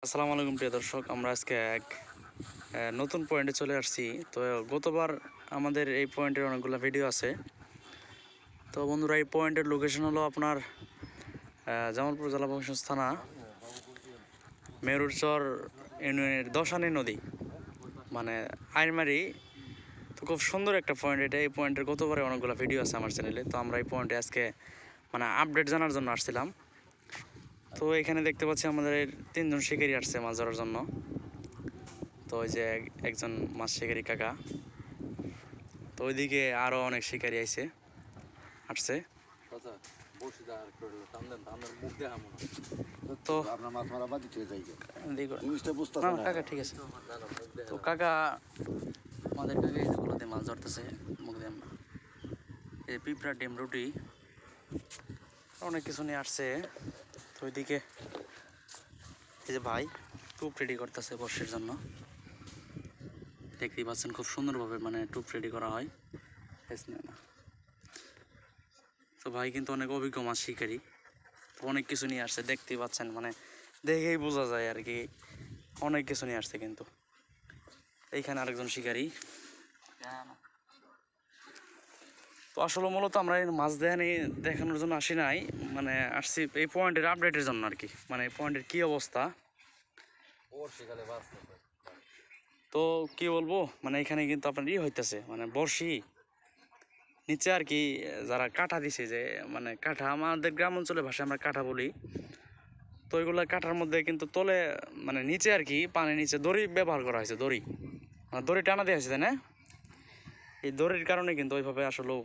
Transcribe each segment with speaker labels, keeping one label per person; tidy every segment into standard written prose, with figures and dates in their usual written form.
Speaker 1: আসসালামু আলাইকুম প্রিয় দর্শক, আমরা আজকে এক নতুন পয়েন্টে চলে আসছি। তো গতবার আমাদের এই পয়েন্টের অনেকগুলো ভিডিও আছে। তো বন্ধুরা, এই পয়েন্টের লোকেশন হলো আপনার জামালপুর জেলা বংশগঞ্জ থানা মেরুরচর ইউনিয়নের দশানী নদী মানে আইরমারি। তো খুব সুন্দর একটা পয়েন্ট এটা। এই পয়েন্টের গতবারে অনেকগুলো ভিডিও আছে আমার চ্যানেলে। তো আমরা এই পয়েন্টে আজকে আপডেট জানার জন্য আসছিলাম। তো এখানে দেখতে পাচ্ছি আমাদের 3জন শিকারী আসছে মাছ ধরার জন্য। তো ওই যে একজন মাছ শিকারী কাকা, তো ওইদিকে আরো অনেক শিকারী আসছে। তো কাকা ঠিক আছে। তো কাকা আমাদের কাকা এইগুলোতে মাছ ধরতেছে, মুখ দিয়ে আমরা এই পিঁপড়া ডিম রুটি অনেক কিছু নিয়ে আসছে। তো ওইদিকে এই যে ভাই টুপ রেডি করতেছে বর্ষের জন্য। দেখতেই পাচ্ছেন খুব সুন্দরভাবে টুপ রেডি করা হয়। না, তো ভাই কিন্তু অনেক অভিজ্ঞ মাছ শিকারী, তো অনেক কিছু নিয়ে আসছে। দেখতেই পাচ্ছেন দেখেই বোঝা যায় আর কি, অনেক কিছু নিয়ে আসছে। কিন্তু এইখানে আরেকজন শিকারী। তো আসলে মূলত আমরা মাছ দেখানোর জন্য আসি নাই, আসছি এই পয়েন্টের আপডেটের জন্য আর কি। এই পয়েন্টের কি অবস্থা তো কি বলবো, এখানে কিন্তু আপনার হইতেছে বর্ষি নিচে আর কি, যারা কাঠা দিছে, যে কাঠা আমাদের গ্রাম অঞ্চলের ভাষায় আমরা কাঠা বলি। তো ওইগুলো কাঠার মধ্যে কিন্তু তলে নিচে আর কি, পানির নিচে দড়ি ব্যবহার করা হয়েছে। দড়ি টানা দেওয়া হয়েছে, তাই না? এই দড়ির কারণে কিন্তু ওইভাবে আসলে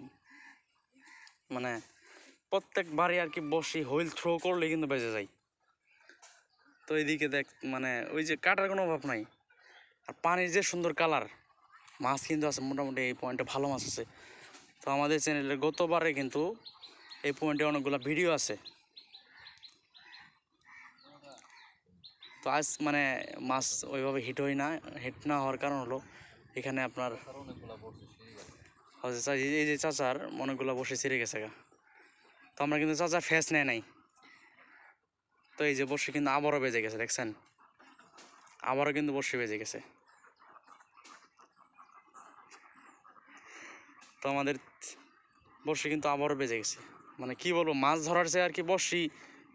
Speaker 1: প্রত্যেক বাড়ি আর কি বসি হুইল থ্রো করলে কিন্তু বেজে যায়। তো এইদিকে দেখ ওই যে কাটার কোনো অভাব নাই। আর পানির যে সুন্দর কালার, মাছ কিন্তু আছে মোটামুটি। এই পয়েন্টে ভালো মাছ আছে। তো আমাদের চ্যানেলের গতবারে কিন্তু এই পয়েন্টে অনেকগুলো ভিডিও আছে। তো আজ মাছ ওইভাবে হিট না হওয়ার কারণ হলো এখানে আপনার এই যে চাচার অনেকগুলো বসে ছিঁড়ে গেছে গা। তো আমরা কিন্তু চাচা ফেস নেয় নাই। তো এই যে বসে কিন্তু আবারও বেজে গেছে, দেখছেন? আবারও কিন্তু বসে বেজে গেছে। তো আমাদের বর্ষি কিন্তু আবারও বেজে গেছে। কি বলবো, মাছ ধরার চেয়ে আর কি বর্ষি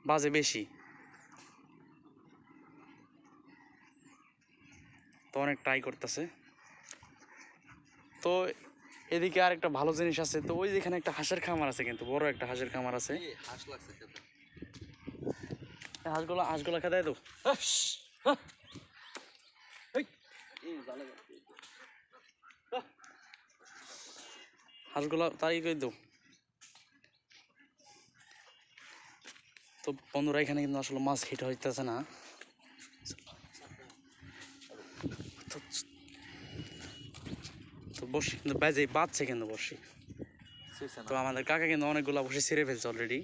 Speaker 1: বাজে বেশি। তো অনেক ট্রাই করতেছে। তো এদিকে আর একটা ভালো জিনিস আছে। তো ওই যেখানে একটা হাঁসের খামার আছে, কিন্তু বড় একটা হাঁসের খামার আছে। হাঁসগুলা খেতে তো হাঁসগুলা তাই কই দো। তো বন্ধুরা, এখানে কিন্তু আসলে মাছ হিট হইতেছে না। তো বসি কিন্তু বেজে বাজছে কিন্তু বসি। তো আমাদের কাকা কিন্তু অনেকগুলা বসে ছিঁড়ে ফেলছে অলরেডি।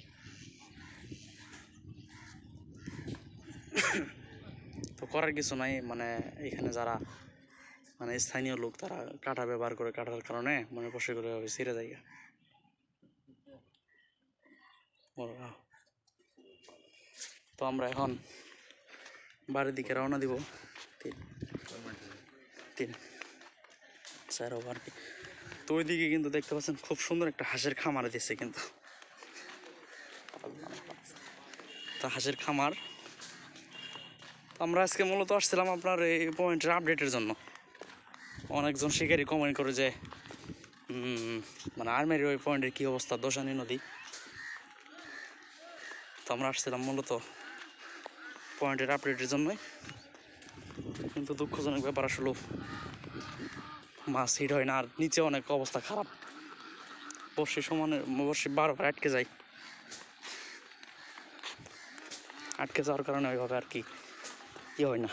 Speaker 1: তো করার কিছু নাই, এখানে যারা স্থানীয় লোক, তারা কাঁটা ব্যবহার করে, কাটার কারণে বসেগুলো ছিঁড়ে যায়। তো আমরা এখন বাড়ির দিকে রওনা দিব। 3-4 ওভার। তো ওইদিকে কিন্তু দেখতে পাচ্ছেন খুব সুন্দর একটা হাঁসের খামার দিচ্ছে কিন্তু। তো হাঁসের খামার, আমরা আজকে মূলত আসছিলাম আপনার এই পয়েন্টের আপডেটের জন্য। অনেকজন শিকারী কমেন্ট করে যে আর্মের ওই পয়েন্টের কী অবস্থা, দশানী নদী। তো আমরা আসছিলাম মূলত পয়েন্টের আপডেটের জন্যই। কিন্তু দুঃখজনক ব্যাপার, আসলে মাছ হিট হয় না। আর নিচে অনেক অবস্থা খারাপ, বর্ষি বারবার আটকে যায়। আটকে যাওয়ার কারণে ওইভাবে আর কি হয় না।